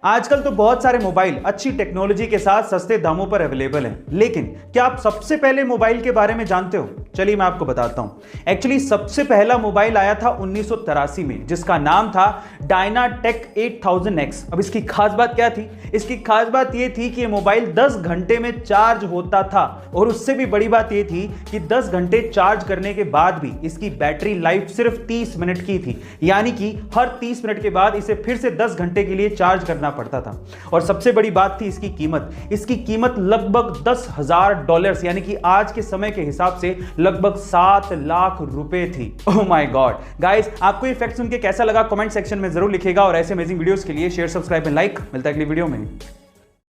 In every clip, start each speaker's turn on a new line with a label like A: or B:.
A: आजकल तो बहुत सारे मोबाइल अच्छी टेक्नोलॉजी के साथ सस्ते दामों पर अवेलेबल हैं, लेकिन क्या आप सबसे पहले मोबाइल के बारे में जानते हो? चलिए मैं आपको बताता हूं। एक्चुअली सबसे पहला मोबाइल आया था 1983 में, जिसका नाम था डायनाटेक 8000X। अब इसकी खास बात क्या थी? इसकी खास बात यह थी कि ये मोबाइल 10 घंटे में चार्ज होता था, और उससे भी बड़ी बात यह थी कि 10 घंटे चार्ज करने के बाद भी इसकी बैटरी लाइफ सिर्फ 30 मिनट की थी, यानी कि हर 30 मिनट के बाद इसे फिर से 10 घंटे के लिए चार्ज करना पड़ता था। और सबसे बड़ी बात थी इसकी कीमत लगभग $10,000 यानी कि आज के समय के हिसाब से लगभग 7 लाख रुपए थी। ओह माय गॉड गाइस, आपको ये फैक्ट सुन के कैसा लगा कमेंट सेक्शन में जरूर लिखिएगा, और ऐसे अमेजिंग वीडियोस के लिए शेयर, सब्सक्राइब एंड लाइक। मिलता है अगली वीडियो में।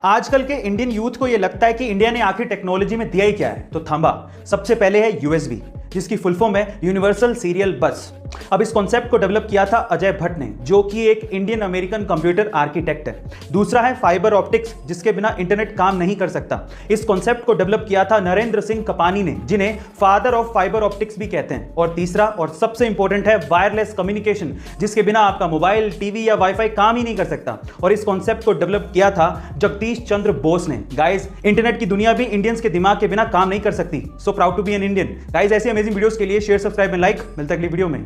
A: आजकल के इंडियन यूथ को यह लगता है कि इंडिया ने आखिर टेक्नोलॉजी में दिया ही क्या है, तो थांबा। सबसे पहले है यूएसबी, जिसकी फुल फॉर्म है यूनिवर्सल सीरियल बस। अब इस कॉन्सेप्ट को डेवलप किया था अजय भट्ट ने, जो कि एक इंडियन अमेरिकन कंप्यूटर आर्किटेक्ट है। दूसरा है फाइबर ऑप्टिक्स, जिसके बिना इंटरनेट काम नहीं कर सकता। इस कॉन्सेप्ट को डेवलप किया था नरेंद्र सिंह कपानी ने, जिन्हें फादर ऑफ फाइबर ऑप्टिक्स भी कहते हैं। और तीसरा और सबसे इंपॉर्टेंट है वायरलेस कम्युनिकेशन, जिसके बिना आपका मोबाइल, टीवी या वाईफाई काम ही नहीं कर सकता। और इस कॉन्सेप्ट को डेवलप किया था जगदीश चंद्र बोस ने। गाइस, इंटरनेट की दुनिया भी इंडियंस के दिमाग के बिना काम नहीं कर सकती। So proud to be an Indian. Guys, ऐसे अमेजिंग वीडियोस के लिए शेयर, सब्सक्राइब एंड लाइक। मिलता है अगली वीडियो में।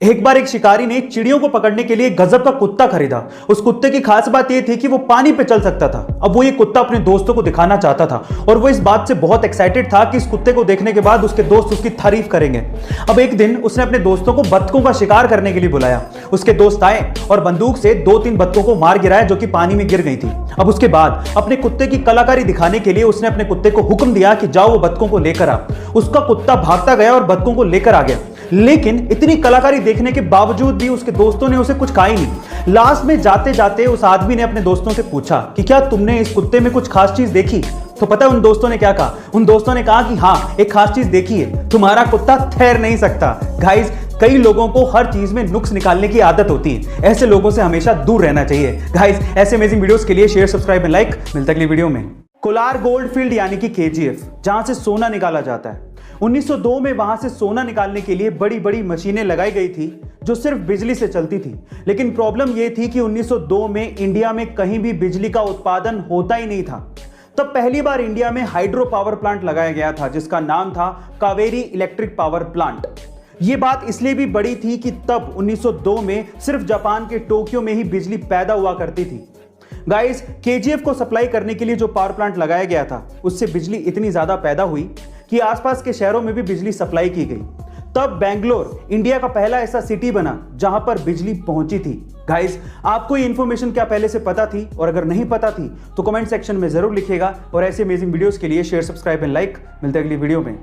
A: एक बार एक शिकारी ने चिड़ियों को पकड़ने के लिए गजब का कुत्ता खरीदा। उस कुत्ते की खास बात यह थी कि वो पानी पे चल सकता था। अब वो ये कुत्ता अपने दोस्तों को दिखाना चाहता था, और वो इस बात से बहुत एक्साइटेड था कि इस कुत्ते को देखने के बाद उसके दोस्त उसकी तारीफ करेंगे। अब एक दिन उसने अपने दोस्तों को बत्तखों का शिकार करने के लिए बुलाया। उसके दोस्त आए और बंदूक से 2-3 बत्तखों को मार गिराया, जो कि पानी में गिर गई थी। अब उसके बाद अपने कुत्ते की कलाकारी दिखाने के लिए उसने अपने कुत्ते को हुक्म दिया कि जाओ वो बत्तखों को लेकर आ। उसका कुत्ता भागता गया और बत्तखों को लेकर आ गया, लेकिन इतनी कलाकारी देखने के बावजूद भी उसके दोस्तों ने उसे कुछ कहा ही नहीं। लास्ट में जाते जाते उस आदमी ने अपने दोस्तों से पूछा कि क्या तुमने इस कुत्ते में कुछ खास चीज देखी? तो पता है उन दोस्तों ने क्या कहा? उन दोस्तों ने कहा कि हाँ, एक खास चीज देखी है, तुम्हारा कुत्ता तैर नहीं सकता। गाइस, कई लोगों को हर चीज में नुक्स निकालने की आदत होती है। ऐसे लोगों से हमेशा दूर रहना चाहिए। गाइस, ऐसे अमेजिंग वीडियोस के लिए शेयर, सब्सक्राइब एंड लाइक। मिलता है अगली वीडियो में। कोलार गोल्ड फील्ड यानी कि KGF, जहां से सोना निकाला जाता है। 1902 में वहां से सोना निकालने के लिए बड़ी बड़ी मशीनें लगाई गई थी, जो सिर्फ बिजली से चलती थी। लेकिन प्रॉब्लम यह थी कि 1902 में इंडिया में कहीं भी बिजली का उत्पादन होता ही नहीं था। तब पहली बार इंडिया में हाइड्रो पावर प्लांट लगाया गया था, जिसका नाम था कावेरी इलेक्ट्रिक पावर प्लांट। यह बात इसलिए भी बड़ी थी कि तब 1902 में सिर्फ जापान के टोक्यो में ही बिजली पैदा हुआ करती थी। गाइस, KGF को सप्लाई करने के लिए जो पावर प्लांट लगाया गया था, उससे बिजली इतनी ज्यादा पैदा हुई कि आसपास के शहरों में भी बिजली सप्लाई की गई। तब बेंगलोर इंडिया का पहला ऐसा सिटी बना जहां पर बिजली पहुंची थी। गाइस, आपको ये इन्फॉर्मेशन क्या पहले से पता थी? और अगर नहीं पता थी तो कमेंट सेक्शन में जरूर लिखिएगा, और ऐसे अमेजिंग वीडियोस के लिए शेयर, सब्सक्राइब एंड लाइक। मिलते हैं अगली वीडियो में।